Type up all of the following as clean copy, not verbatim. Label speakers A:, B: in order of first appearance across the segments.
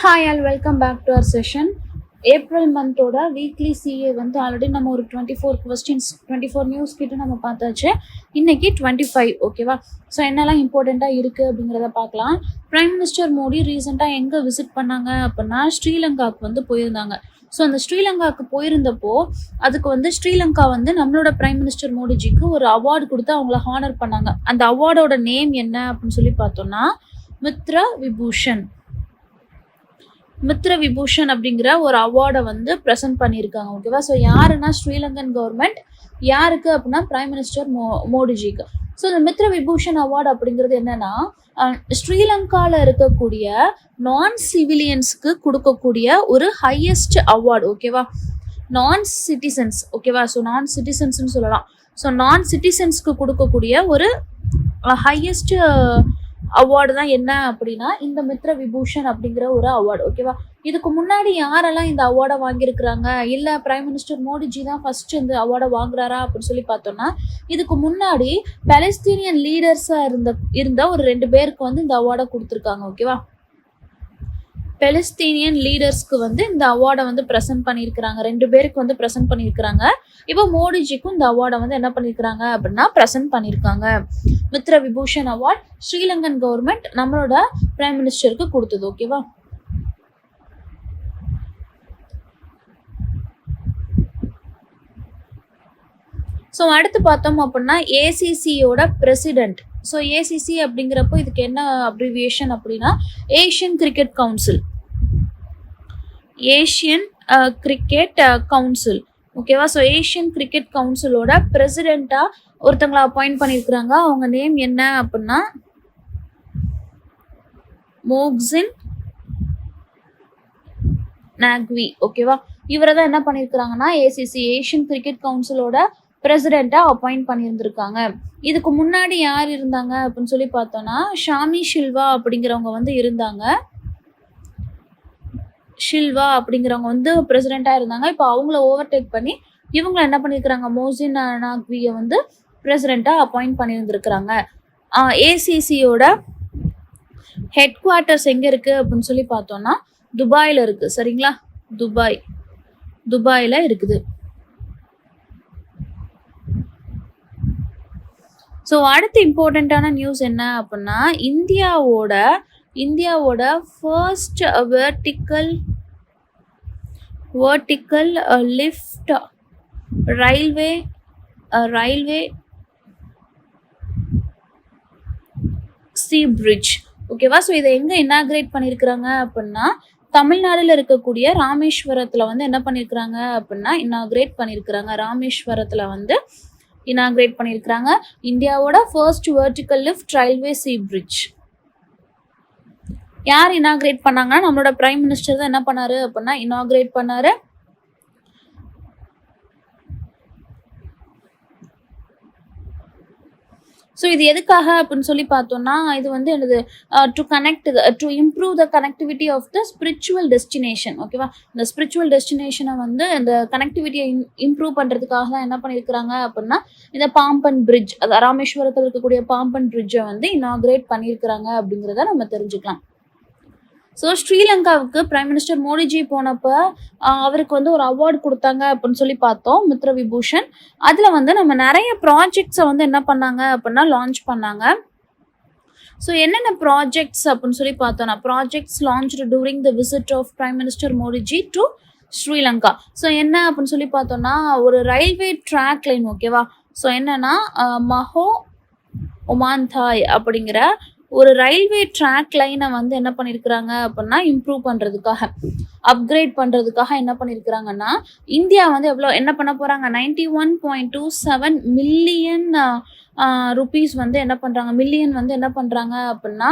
A: Hi all welcome back to our session. April மந்தோட weekly CA வந்து already நம்ம ஒரு 24 நியூஸ் கிட்ட நம்ம பார்த்தாச்சு. இன்னைக்கு 25, ஓகேவா? ஸோ என்னெல்லாம் இம்பார்ட்டண்ட்டாக இருக்குது அப்படிங்கிறத பார்க்கலாம். பிரைம் மினிஸ்டர் மோடி ரீசெண்டாக எங்கே விசிட் பண்ணாங்க அப்படின்னா ஸ்ரீலங்காவுக்கு வந்து போயிருந்தாங்க. ஸோ அந்த ஸ்ரீலங்காவுக்கு போயிருந்தப்போ அதுக்கு வந்து ஸ்ரீலங்கா வந்து நம்மளோட பிரைம் மினிஸ்டர் மோடிஜிக்கு ஒரு அவார்டு கொடுத்து அவங்கள ஹானர் பண்ணாங்க. அந்த அவார்டோட நேம் என்ன அப்படின்னு சொல்லி பார்த்தோம்னா மித்ர விபூஷன் அப்படிங்கிற ஒரு அவார்டை வந்து ப்ரெசென்ட் பண்ணியிருக்காங்க, ஓகேவா? ஸோ யாருன்னா ஸ்ரீலங்கன் கவர்மெண்ட், யாருக்கு அப்படின்னா பிரைம் மினிஸ்டர் மோடிஜிக்கு. ஸோ இந்த மித்ர விபூஷன் அவார்டு அப்படிங்கிறது என்னன்னா ஸ்ரீலங்காவில் இருக்கக்கூடிய நான் சிவிலியன்ஸ்க்கு கொடுக்கக்கூடிய ஒரு ஹையஸ்ட் அவார்டு, ஓகேவா? நான் சிட்டிசன்ஸ், ஓகேவா? ஸோ நான் சிட்டிசன்ஸ்னு சொல்லலாம். ஸோ நான் சிட்டிசன்ஸ்க்கு கொடுக்கக்கூடிய ஒரு ஹையஸ்ட் அவார்டு தான் என்ன அப்படின்னா இந்த மித்ர விபூஷன் அப்படிங்கிற ஒரு அவார்டு, ஓகேவா? இதுக்கு முன்னாடி யாரெல்லாம் இந்த அவார்டை வாங்கியிருக்கிறாங்க, இல்லை பிரைம் மினிஸ்டர் மோடிஜி தான் ஃபர்ஸ்ட் இந்த அவார்டை வாங்குறாரா அப்படின்னு சொல்லி பார்த்தோம்னா, இதுக்கு முன்னாடி பாலஸ்தீனியன் லீடர்ஸாக இருந்த ஒரு 2 பேருக்கு வந்து இந்த அவார்டை கொடுத்துருக்காங்க, ஓகேவா? பாலஸ்தீனியன் லீடர்ஸ்க்கு வந்து இந்த அவார்டை வந்து ப்ரெசென்ட் பண்ணியிருக்கிறாங்க, 2 பேருக்கு வந்து ப்ரெசென்ட் பண்ணியிருக்கிறாங்க. இப்போ மோடிஜிக்கும் இந்த அவார்டை வந்து என்ன பண்ணியிருக்கிறாங்க அப்படின்னா ப்ரெசென்ட் பண்ணியிருக்காங்க. மித்ர விபூஷன் அவார்ட் ஸ்ரீலங்கன் கவர்மெண்ட் நம்மளோட பிரைம் மினிஸ்டருக்கு கொடுத்தது, ஓகேவா? ஸோ அடுத்து பார்த்தோம் அப்படின்னா ஏசிசியோட பிரசிடென்ட். ஸோ ஏசிசி அப்படிங்கிறப்போ இதுக்கு என்ன அப்ரிவியேஷன் அப்படின்னா ஏஷியன் கிரிக்கெட் கவுன்சில், ஓகேவா? ஸோ ஏஷியன் கிரிக்கெட் கவுன்சிலோட பிரசிடென்ட்டா ஒருத்தங்களை அப்பாயிண்ட் பண்ணியிருக்கிறாங்க. அவங்க நேம் என்ன அப்படின்னா மோக்சின் நாக்வி, ஓகேவா? இவரை தான் என்ன பண்ணியிருக்கிறாங்கன்னா ஏசிசி ஏஷியன் கிரிக்கெட் கவுன்சிலோட பிரசிடென்ட்டா அப்பாயிண்ட் பண்ணியிருந்திருக்காங்க. இதுக்கு முன்னாடி யார் இருந்தாங்க அப்படின்னு சொல்லி பார்த்தோம்னா ஷாமி ஷில்வா அப்படிங்கிறவங்க வந்து இருந்தாங்க. ஷில்வா அப்படிங்கிறவங்க வந்து பிரசிடென்ட்டாக இருந்தாங்க. இப்போ அவங்கள ஓவர்டேக் பண்ணி இவங்களை என்ன பண்ணியிருக்கிறாங்க, மோசின் நாக்வியை வந்து பிரசிடென்ட்டாக அப்பாயிண்ட் பண்ணியிருந்திருக்கிறாங்க. ஏசிசியோட ஹெட் குவார்ட்டர்ஸ் எங்கே இருக்குது அப்படின்னு சொல்லி பார்த்தோம்னா துபாயில் இருக்குது, சரிங்களா? துபாயில் இருக்குது. ஸோ அடுத்து இம்பார்ட்டண்ட்டான நியூஸ் என்ன அப்படின்னா இந்தியாவோட first vertical lift railway sea bridge, ஓகேவா? ஸோ இதை எங்கே இனாகிரேட் பண்ணியிருக்கிறாங்க அப்படின்னா தமிழ்நாடுல இருக்கக்கூடிய ராமேஸ்வரத்தில் வந்து என்ன பண்ணியிருக்கிறாங்க அப்படின்னா இனாகிரேட் பண்ணியிருக்கிறாங்க. ராமேஸ்வரத்தில் வந்து இனாகிரேட் பண்ணியிருக்கிறாங்க இந்தியாவோட first vertical lift railway sea bridge. யார் இனாகிரேட் பண்ணாங்கன்னா நம்மளோட பிரைம் மினிஸ்டர் தான் என்ன பண்ணாரு அப்படின்னா இனாகிரேட் பண்ணாரு. ஸோ இது எதுக்காக அப்படின்னு சொல்லி பார்த்தோம்னா இது வந்து என்னது to improve the connectivity of the spiritual destination, ஓகேவா? இந்த ஸ்பிரிச்சுவல் டெஸ்டினேஷனை வந்து இந்த கனெக்டிவிட்டியை இம்ப்ரூவ் பண்ணுறதுக்காக தான் என்ன பண்ணியிருக்கிறாங்க அப்படின்னா இந்த பாம்பன் பிரிட்ஜ், அது ராமேஸ்வரத்தில் இருக்கக்கூடிய பாம்பன் பிரிட்ஜை வந்து இனாகிரேட் பண்ணியிருக்கிறாங்க அப்படிங்கிறத நம்ம தெரிஞ்சுக்கலாம். ஸோ ஸ்ரீலங்காவுக்கு பிரைம் மினிஸ்டர் மோடிஜி போனப்போ அவருக்கு வந்து ஒரு அவார்டு கொடுத்தாங்க அப்படின்னு சொல்லி பார்த்தோம், மித்ர விபூஷன். அதில் வந்து நம்ம நிறைய ப்ராஜெக்ட்ஸை வந்து என்ன பண்ணாங்க அப்படின்னா லான்ச் பண்ணாங்க. ஸோ என்னென்ன ப்ராஜெக்ட்ஸ் அப்படின்னு சொல்லி பார்த்தோம்னா projects launched during the visit of prime minister Modiji to Sri Lanka. So என்ன அப்படின்னு சொல்லி பார்த்தோம்னா ஒரு ரயில்வே ட்ராக் லைன், ஓகேவா? ஸோ என்னன்னா மஹோ ஒமான்தாய் அப்படிங்கிற ஒரு ரயில்வே ட்ராக் லைனை வந்து என்ன பண்ணியிருக்கிறாங்க அப்படின்னா இம்ப்ரூவ் பண்ணுறதுக்காக அப்கிரேட் பண்ணுறதுக்காக என்ன பண்ணியிருக்கிறாங்கன்னா இந்தியா வந்து எவ்வளோ என்ன பண்ண போகிறாங்க 91.27 மில்லியன் ருபீஸ் வந்து என்ன பண்ணுறாங்க, மில்லியன் வந்து என்ன பண்ணுறாங்க அப்படின்னா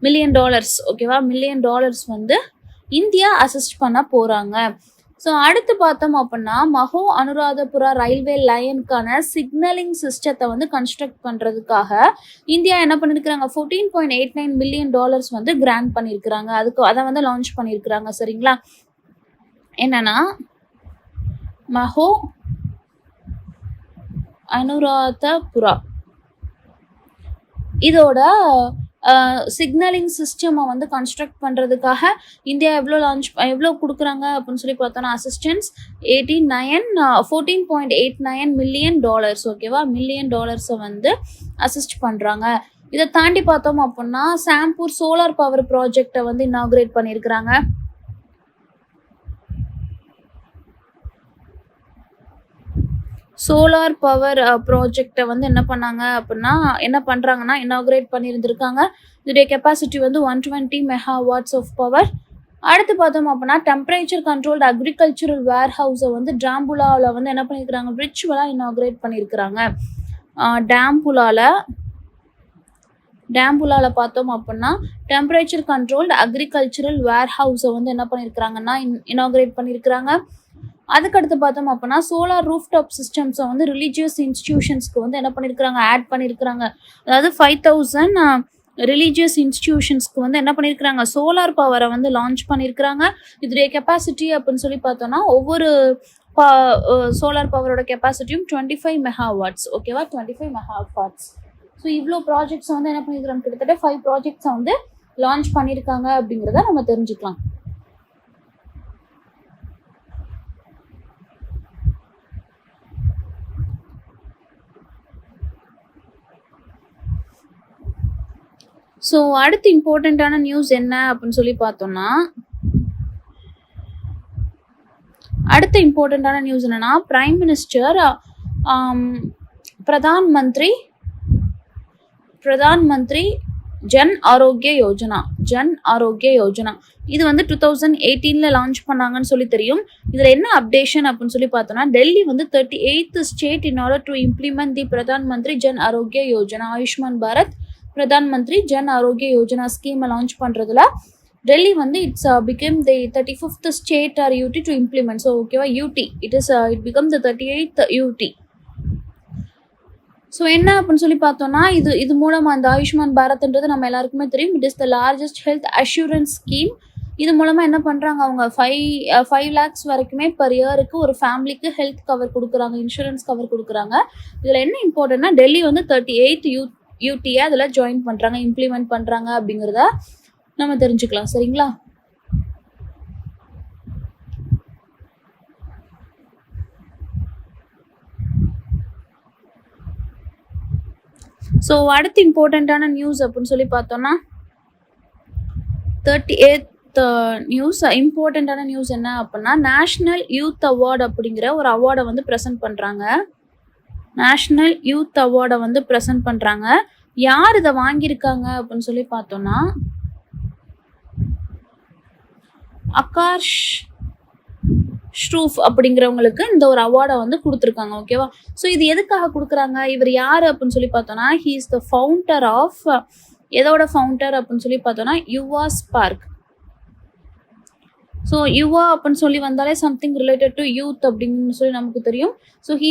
A: மில்லியன் டாலர்ஸ், ஓகேவா? மில்லியன் டாலர்ஸ் வந்து இந்தியா அசிஸ்ட் பண்ண போகிறாங்க. ஸோ அடுத்து பார்த்தோம் அப்படின்னா மஹோ அனுராதபுரா ரயில்வே லைனுக்கான சிக்னலிங் சிஸ்டத்தை வந்து கன்ஸ்ட்ரக்ட் பண்ணுறதுக்காக இந்தியா என்ன பண்ணியிருக்கிறாங்க 14.89 மில்லியன் டாலர்ஸ் வந்து கிராண்ட் பண்ணியிருக்கிறாங்க. அதை வந்து லான்ச் பண்ணியிருக்கிறாங்க, சரிங்களா? என்னன்னா மஹோ அனுராதபுரா இதோட சிக்னலிங் சிஸ்டமை வந்து கன்ஸ்ட்ரக்ட் பண்ணுறதுக்காக இந்தியா எவ்வளோ கொடுக்குறாங்க அப்படின்னு சொல்லி பார்த்தோன்னா அசிஸ்டன்ஸ் $14.89 million, ஓகேவா, $million வந்து அசிஸ்ட் பண்ணுறாங்க. இதை தாண்டி பார்த்தோம் அப்படின்னா சாம்பூர் சோலார் பவர் ப்ராஜெக்டை வந்து இனாகுரேட் பண்ணியிருக்கிறாங்க. சோலார் பவர் ப்ராஜெக்டை வந்து என்ன பண்ணுறாங்கன்னா இனாகுரேட் பண்ணியிருந்திருக்காங்க. இதோடைய கெப்பாசிட்டி வந்து 120 megawatts ஆஃப் பவர். அடுத்து பார்த்தோம் அப்படின்னா டெம்பரேச்சர் கண்ட்ரோல்டு அக்ரிகல்ச்சரல் வேர் ஹவுஸை வந்து டாம்புலாவில் வந்து என்ன பண்ணியிருக்கிறாங்க, விர்ச்சுவலாக இனாகுரேட் பண்ணியிருக்கிறாங்க. டாம்புலாவில் பார்த்தோம் அப்படின்னா டெம்பரேச்சர் கண்ட்ரோல்டு அக்ரிகல்ச்சரல் வேர் ஹவுஸை வந்து என்ன பண்ணியிருக்கிறாங்கன்னா இனாகுரேட் பண்ணியிருக்கிறாங்க. அதுக்கடுத்து பார்த்தோம் அப்படின்னா சோலார் ரூஃப்டாப் சிஸ்டம்ஸை வந்து ரிலீஜியஸ் இன்ஸ்டிடியூஷன்ஸ்க்கு வந்து என்ன பண்ணியிருக்கிறாங்க, ஆட் பண்ணியிருக்கிறாங்க. அதாவது 5000 ரிலீஜியஸ் இன்ஸ்டிடியூஷன்ஸ்க்கு வந்து என்ன பண்ணியிருக்கிறாங்க, சோலார் பவரை வந்து லான்ச் பண்ணியிருக்கிறாங்க. இதோடைய கெப்பாசிட்டி அப்படின்னு சொல்லி பார்த்தோன்னா ஒவ்வொரு சோலார் பவரோட கெப்பாசிட்டியும் 25 megawatts, ஓகேவா, 25 megawatts. ஸோ இவ்வளோ ப்ராஜெக்ட்ஸை வந்து என்ன பண்ணியிருக்கிறாங்க, கிட்டத்தட்ட 5 ப்ராஜெக்ட்ஸை வந்து லான்ச் பண்ணியிருக்காங்க அப்படிங்கிறத நம்ம தெரிஞ்சுக்கலாம். ஸோ அடுத்து இம்பார்ட்டண்ட்டான நியூஸ் என்ன அப்படின்னு சொல்லி பார்த்தோம்னா, என்னன்னா பிரைம் மினிஸ்டர் பிரதான் மந்திரி ஜன் ஆரோக்கிய யோஜனா இது வந்து 2018 லான்ச் பண்ணாங்கன்னு சொல்லி தெரியும். இதில் என்ன அப்டேஷன் அப்படின்னு சொல்லி பார்த்தோம்னா, டெல்லி வந்து 38th state in order to implement தி பிரதான் மந்திரி ஜன் ஆரோக்கிய யோஜனா, ஆயுஷ்மான் பாரத் பிரதான் மந்திரி ஜன் ஆரோக்கிய யோஜனா ஸ்கீமை லான்ச் பண்ணுறதுல டெல்லி வந்து it's become the 35th state or UT to implement. So ஓகேவா, UT it become the 38th UT. So என்ன அப்படின்னு சொல்லி பார்த்தோம்னா இது மூலமாக அந்த ஆயுஷ்மான் பாரத்ன்றது நம்ம எல்லாருக்குமே தெரியும். It is the largest health assurance scheme. இது மூலமாக என்ன பண்ணுறாங்க, அவங்க 5 lakhs வரைக்குமே பர் இயருக்கு ஒரு ஃபேமிலிக்கு ஹெல்த் கவர் கொடுக்குறாங்க, இன்சூரன்ஸ் கவர் கொடுக்குறாங்க. இதில் என்ன இம்பார்ட்டன்ட்னா டெல்லி வந்து 38th யூடியை அதில் ஜாயின் பண்ணுறாங்க, இம்ப்ளிமெண்ட் பண்ணுறாங்க அப்படிங்கிறத நம்ம தெரிஞ்சுக்கலாம். சரிங்களா? ஸோ அடுத்து இம்பார்ட்டண்ட்டான நியூஸ் அப்படின்னு சொல்லி பார்த்தோம்னா 38th நியூஸ், இம்பார்ட்டண்ட்டான நியூஸ் என்ன அப்படின்னா நேஷ்னல் யூத் அவார்டு அப்படிங்கிற ஒரு அவார்டை வந்து ப்ரெசென்ட் பண்ணுறாங்க. யார் இதை வாங்கியிருக்காங்க அப்படின்னு சொல்லி பார்த்தோம்னா ஆகாஷ் ஸ்ட்ரூஃப் அப்படிங்கிறவங்களுக்கு இந்த ஒரு அவார்டை வந்து கொடுத்துருக்காங்க. ஓகேவா, ஸோ இது எதுக்காக கொடுக்குறாங்க, இவர் யார் அப்படின்னு சொல்லி பார்த்தோன்னா he is the founder of அப்படின்னு சொல்லி பார்த்தோன்னா யுவா ஸ்பார்க். ஸோ யுவா அப்படின்னு சொல்லி வந்தாலே சம்திங் ரிலேட்டட் டு யூத் அப்படின்னு சொல்லி நமக்கு தெரியும். So he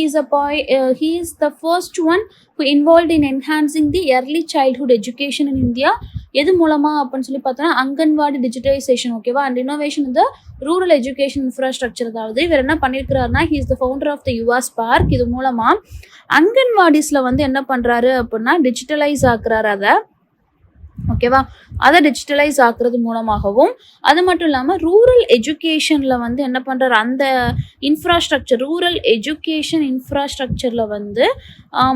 A: is the first one who involve in enhancing the early childhood education in India. எது மூலமாக அப்படின்னு சொல்லி பார்த்தோன்னா அங்கன்வாடி டிஜிட்டலைசேஷன், ஓகேவா, அண்ட் இன்னோவேஷன் இந்த ரூரல் எஜுகேஷன் இன்ஃப்ராஸ்ட்ரக்சர். அதாவது இவர் என்ன பண்ணியிருக்கிறாருன்னா he is the founder of the Yuva Spark. இது மூலமாக அங்கன்வாடிஸில் வந்து என்ன பண்ணுறாரு அப்படின்னா டிஜிட்டலைஸ் ஆக்குறாரு அதை, ஓகேவா, அதை டிஜிட்டலைஸ் ஆக்குறது மூலமாகவும், அது மட்டும் இல்லாமல் ரூரல் எஜுகேஷனில் வந்து என்ன பண்ணுறாரு, அந்த ரூரல் எஜுகேஷன் இன்ஃப்ராஸ்ட்ரக்சரில் வந்து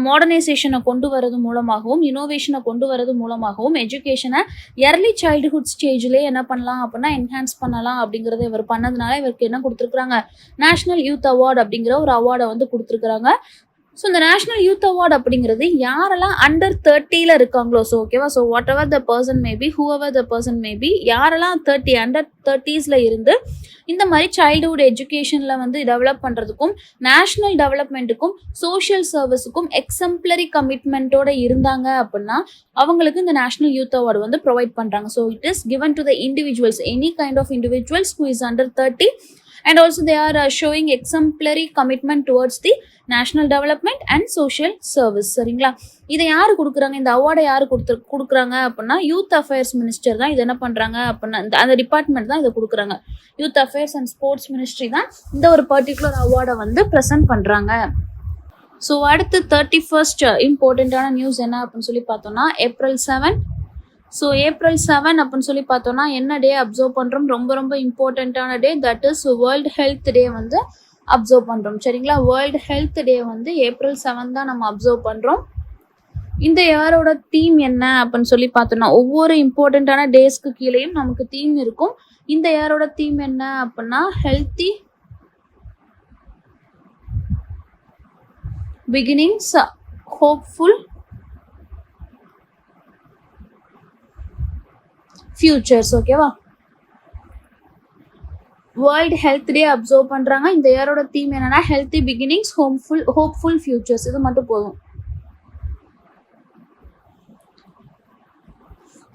A: மாடர்னைசேஷனை கொண்டு வரது மூலமாகவும், இனோவேஷனை கொண்டு வரது மூலமாகவும் எஜுகேஷனை எர்லி சைல்டுஹுட் ஸ்டேஜ்லேயே என்ன பண்ணலாம் அப்படின்னா என்ஹான்ஸ் பண்ணலாம் அப்படிங்கிறத இவர் பண்ணதுனால இவருக்கு என்ன கொடுத்துருக்குறாங்க, நேஷ்னல் யூத் அவார்டு அப்படிங்கிற ஒரு அவார்டை வந்து கொடுத்துருக்குறாங்க. ஸோ இந்த நேஷ்னல் யூத் அவார்டு அப்படிங்கிறது யாரெல்லாம் அண்டர் 30 இருக்காங்களோ, ஸோ ஓகேவா, so what ever the person maybe, whoever the person maybe, யாரெல்லாம் அண்டர் 30s இருந்து இந்த மாதிரி சைல்டுஹுட் எஜுகேஷனில் வந்து டெவலப் பண்ணுறதுக்கும் நேஷ்னல் டெவலப்மெண்ட்டுக்கும் சோஷியல் சர்வீஸுக்கும் எக்ஸம்ப்ளரி கமிட்மெண்ட்டோட இருந்தாங்க அப்படின்னா அவங்களுக்கு இந்த நேஷ்னல் யூத் அவார்டு வந்து ப்ரொவைட் பண்ணுறாங்க. So it is given to the individuals, any kind of individuals who is under 30 and also they are showing exemplary commitment towards the national development and social service. சரிங்களா, இதை யார் கொடுக்குறாங்க, இந்த அவார்டை யார் கொடுக்குறாங்க அப்படின்னா யூத் அஃபேர்ஸ் மினிஸ்டர் தான். இது என்ன பண்ணுறாங்க அப்படின்னா அந்த டிபார்ட்மெண்ட் தான் இதை கொடுக்குறாங்க. Youth affairs and sports ministry தான் இந்த ஒரு பர்டிகுலர் அவார்டை வந்து ப்ரெசென்ட் பண்ணுறாங்க. ஸோ அடுத்து 31st இம்பார்ட்டண்ட்டான நியூஸ் என்ன அப்படின்னு சொல்லி பார்த்தோம்னா April 7 ஸோ ஏப்ரல் 7 அப்படின்னு சொல்லி பார்த்தோம்னா என்ன டே அப்சர்வ் பண்ணுறோம், ரொம்ப ரொம்ப இம்பார்ட்டண்ட்டான day, that is world health day வந்து அப்சர்வ் பண்ணுறோம். சரிங்களா, வேர்ல்டு ஹெல்த் டே வந்து ஏப்ரல் 7 தான் நம்ம அப்சர்வ் பண்ணுறோம். இந்த இயரோட தீம் என்ன அப்படின்னு சொல்லி பார்த்தோம்னா, ஒவ்வொரு இம்பார்ட்டண்ட்டான டேஸ்க்கு கீழேயும் நமக்கு தீம் இருக்கும். இந்த இயரோட தீம் என்ன அப்படின்னா ஹெல்த்தி பிகினிங்ஸ், ஹோப்ஃபுல் ஃபியூச்சர்ஸ். ஓகேவா, வேர்ல்டு ஹெல்த் டே அப்சர்வ் பண்றாங்க. இந்த இயரோட தீம் என்னன்னா ஹெல்த்தி பிகினிங்ஸ், ஹோப்ஃபுல் ஃபியூச்சர்ஸ். இது மட்டும் போதும்.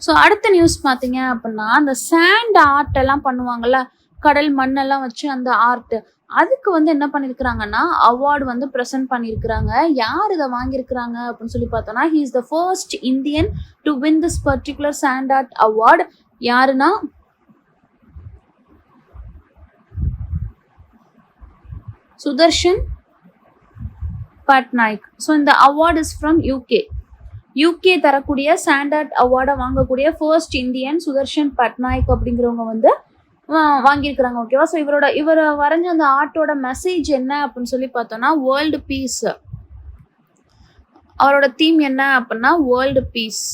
A: ஸோ அடுத்த நியூஸ் பார்த்தீங்க அப்படின்னா, அந்த சாண்ட் ஆர்ட் எல்லாம் பண்ணுவாங்கல்ல, கடல் மண்ணெல்லாம் வச்சு அந்த ஆர்ட், அதுக்கு வந்து என்ன பண்ணியிருக்கிறாங்கன்னா அவார்டு வந்து ப்ரெசென்ட் பண்ணியிருக்கிறாங்க. யார் இதை வாங்கியிருக்கிறாங்க அப்படின்னு சொல்லி பார்த்தோன்னா, he is the first Indian to win this particular sand art award. யாருன்னா சுதர்ஷன் பட்நாயக். ஸோ இந்த அவார்ட் இஸ் ஃப்ரம் யூகே தரக்கூடிய சாண்ட் ஆர்ட் அவார்டை வாங்கக்கூடிய ஃபர்ஸ்ட் இந்தியன் சுதர்ஷன் பட்நாயக் அப்படிங்கிறவங்க வந்து வாங்கியிருக்கிறாங்க. ஓகேவா, ஸோ இவர் வரைஞ்ச அந்த ஆர்ட்டோட மெசேஜ் என்ன அப்படின்னு சொல்லி பார்த்தோம்னா வேர்ல்டு பீஸ். அவரோட தீம் என்ன அப்படின்னா world peace.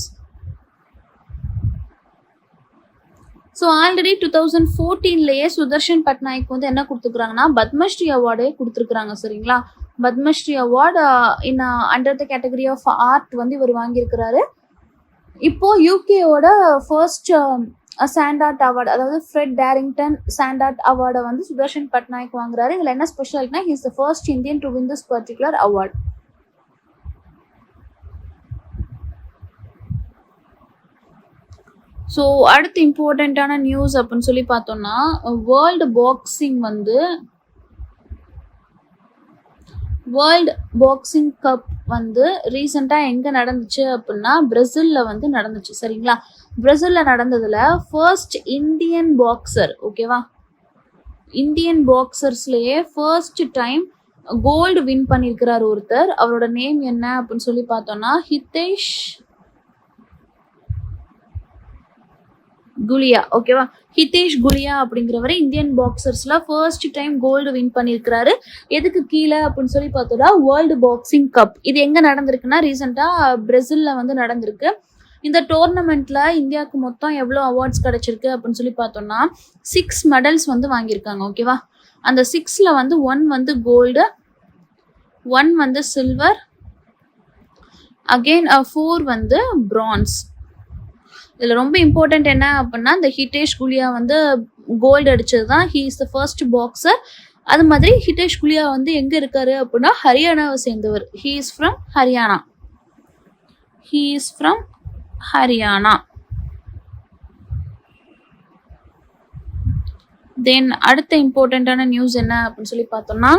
A: So already 2014 Sudarshan Patnaik வந்து என்ன கொடுத்துருக்குறாங்கன்னா பத்மஸ்ரீ அவார்டே கொடுத்துருக்குறாங்க. சரிங்களா, Padmashri award in under the category of art வந்து இவர் வாங்கியிருக்கிறாரு. இப்போ யூகேவோட ஃபர்ஸ்ட் சாண்ட் ஆர்ட் அவார்டு, அதாவது ஃப்ரெட் டேரிங்டன் சாண்ட் ஆர்ட் அவார்டை வந்து சுதர்ஷன் பட்நாயக் வாங்குறாரு. இதில் என்ன ஸ்பெஷல்னா he is the first Indian to win this particular award. So அடுத்து இம்பார்ட்டண்ட்டான நியூஸ் அப்படின்னு சொல்லி பார்த்தோம்னா வேர்ல்டு பாக்ஸிங் கப் வந்து ரீசெண்டாக எங்கே நடந்துச்சு அப்படின்னா பிரேசிலில் வந்து நடந்துச்சு. சரிங்களா, பிரேசிலில் நடந்ததில் ஃபர்ஸ்ட் இந்தியன் பாக்ஸர், ஓகேவா, இந்தியன் பாக்ஸர்ஸ்லேயே ஃபர்ஸ்ட் டைம் கோல்டு வின் பண்ணியிருக்கிறார் ஒருத்தர். அவரோட நேம் என்ன அப்படின்னு சொல்லி பார்த்தோம்னா ஹிதேஷ் குலியா. ஓகேவா, ஹிதேஷ் குலியா அப்படிங்கிறவர் இந்தியன் பாக்ஸர்ஸ்ல ஃபர்ஸ்ட் டைம் கோல்டு வின் பண்ணியிருக்கிறாரு. எதுக்கு கீழே அப்படின்னு சொல்லி பார்த்தோம்னா வேர்ல்டு பாக்ஸிங் கப். இது எங்க நடந்திருக்குன்னா ரீசெண்டா பிரேசில்ல வந்து நடந்திருக்கு. இந்த டோர்னமெண்ட்ல இந்தியாவுக்கு மொத்தம் எவ்வளோ அவார்ட்ஸ் கிடைச்சிருக்கு அப்படின்னு சொல்லி பார்த்தோம்னா 6 மெடல்ஸ் வந்து வாங்கியிருக்காங்க. ஓகேவா, அந்த 6ல வந்து 1 வந்து கோல்டு, 1 வந்து சில்வர், அகெயின் 4 வந்து பிரான்ஸ். இதில் ரொம்ப இம்பார்ட்டன்ட் என்ன அப்படின்னா இந்த ஹிதேஷ் குலியா வந்து கோல்டு அடிச்சது தான். He is the first boxer. அது மாதிரி ஹிதேஷ் குலியா வந்து எங்கே இருக்காரு அப்படின்னா ஹரியானாவை சேர்ந்தவர். He is from Haryana. Then அடுத்த இம்பார்ட்டண்ட்டான நியூஸ் என்ன அப்படின்னு சொல்லி பார்த்தோம்னா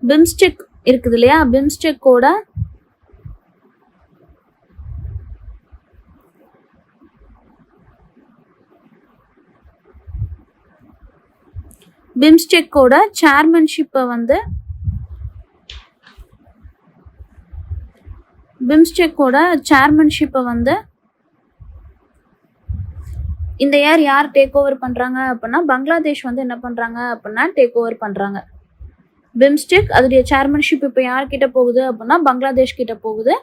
A: பிம்ஸ்டெக் இருக்குது இல்லையா, பிம்ஸ்டெக்கோட சேர்மன்ஷிப்பை வந்து இந்த இயர் யார் டேக் ஓவர் பண்றாங்க அப்படின்னா பங்களாதேஷ் வந்து என்ன பண்றாங்க அப்படின்னா டேக் ஓவர் பண்றாங்க. பிம்ஸ்டெக் அதோடைய சேர்மன்ஷிப் இப்போ யார்கிட்ட போகுது அப்படின்னா பங்களாதேஷ் கிட்ட போகுது.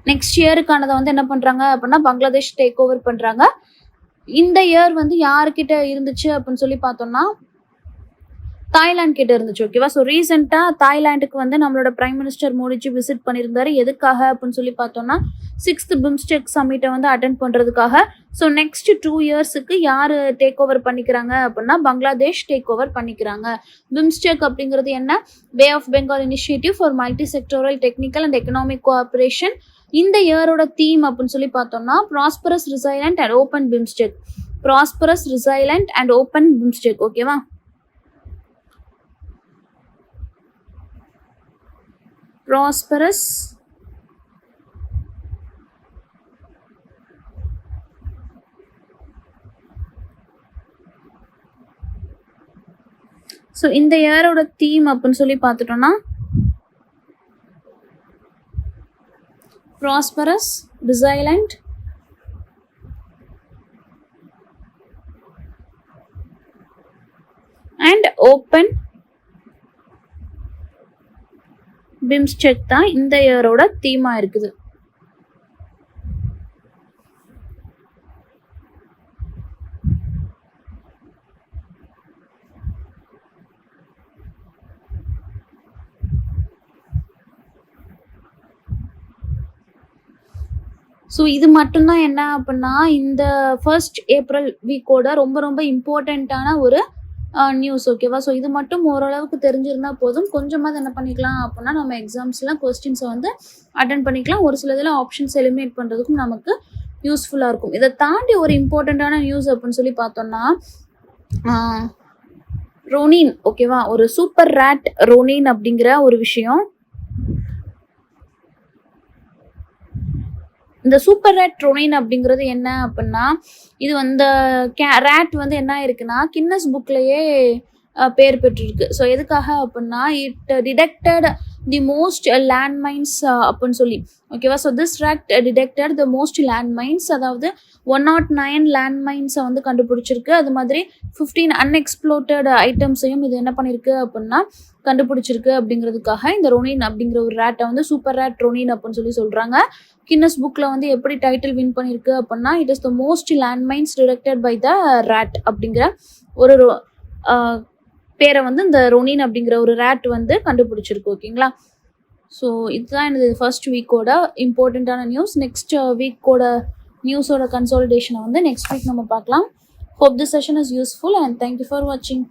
A: நெக்ஸ்ட் இயருக்கானதை வந்து என்ன பண்றாங்க அப்படின்னா பங்களாதேஷ் டேக் ஓவர் பண்றாங்க. இந்த இயர் வந்து யாருக்கிட்ட இருந்துச்சு அப்படின்னு சொல்லி பார்த்தோம்னா தாய்லாந்து கிட்ட இருந்துச்சு. ஓகேவா, ஸோ ரீசெண்டாக தாய்லாந்துக்கு வந்து நம்மளோட பிரைம் மினிஸ்டர் மோடிஜி விசிட் பண்ணியிருந்தாரு. எதுக்காக அப்படின்னு சொல்லி பார்த்தோம்னா 6th பிம்ஸ்டெக் சம்மிட்டை வந்து அட்டென்ட் பண்ணுறதுக்காக. ஸோ நெக்ஸ்ட் 2 இயர்ஸுக்கு யார் டேக் ஓவர் பண்ணிக்கிறாங்க அப்படின்னா பங்களாதேஷ் டேக் ஓவர் பண்ணிக்கிறாங்க. பிம்ஸ்டெக் அப்படிங்கிறது என்ன, bay of Bengal initiative for multi sectoral technical and economic cooperation. இந்த இயரோட தீம் அப்படின்னு சொல்லி பார்த்தோம்னா prosperous resilient and open BIMSTEC. ஓகேவா, prosperous ஸோ இந்த இயரோட தீம் அப்படின்னு சொல்லி பார்த்துட்டோம்னா prosperous, resilient, and open BIMSTEC தான் இந்த இயரோட தீமா இருக்குது. ஸோ இது மட்டும்தான் என்ன அப்படின்னா இந்த 1st ஏப்ரல் வீக்கோட ரொம்ப ரொம்ப இம்பார்ட்டண்ட்டான ஒரு நியூஸ். ஓகேவா? ஸோ இது மட்டும் ஓரளவுக்கு தெரிஞ்சிருந்தா போதும். கொஞ்சமாக என்ன பண்ணிக்கலாம் அப்படின்னா நம்ம எக்ஸாம்ஸ்லாம் கொஸ்டின்ஸை வந்து அட்டன் பண்ணிக்கலாம். ஒரு சில இதில் ஆப்ஷன்ஸ் எலிமினேட் பண்ணுறதுக்கும் நமக்கு யூஸ்ஃபுல்லாக இருக்கும். இதை தாண்டி ஒரு இம்பார்ட்டண்ட்டான நியூஸ் அப்படின்னு சொல்லி பார்த்தோம்னா ரோனின். ஓகேவா? ஒரு சூப்பர் ரேட் ரோனின் அப்படிங்கிற ஒரு விஷயம். இந்த சூப்பர் ரேட் ரோனின் அப்படிங்கிறது என்ன அப்படின்னா இது வந்து ரேட் வந்து என்ன இருக்குன்னா கின்னஸ் புக்லேயே பேர் பெற்றிருக்கு. ஸோ எதுக்காக அப்படின்னா it detected the most landmines அப்படின்னு சொல்லி. ஓகேவா? So this rat detected the most landmines, அதாவது 109 லேண்ட்மைன்ஸை வந்து கண்டுபிடிச்சிருக்கு. அது மாதிரி 15 அன்எக்ஸ்ப்ளோர்டட் ஐட்டம்ஸையும் இது என்ன பண்ணியிருக்கு அப்படின்னா கண்டுபிடிச்சிருக்கு. அப்படிங்கிறதுக்காக இந்த ரோனின் அப்படிங்கிற ஒரு ரேட்டை வந்து சூப்பர் ரேட் ரோனின் அப்படின்னு சொல்லி சொல்கிறாங்க. கின்னஸ் புக்கில் வந்து எப்படி டைட்டில் வின் பண்ணியிருக்கு அப்படின்னா it is the most landmines detected by the rat அப்படிங்கிற ஒரு பேரை வந்து இந்த ரோனின் அப்படிங்கிற ஒரு ரேட் வந்து கண்டுபிடிச்சிருக்கு. ஓகேங்களா? ஸோ இதுதான் எனது 1st வீக்கோட இம்பார்ட்டண்ட்டான நியூஸ். நெக்ஸ்ட் வீக்கோட நியூஸோட கன்சாலிடேஷனை வந்து நெக்ஸ்ட் வீக் நம்ம பார்க்கலாம். Hope this session is useful and thank you for வாட்சிங்.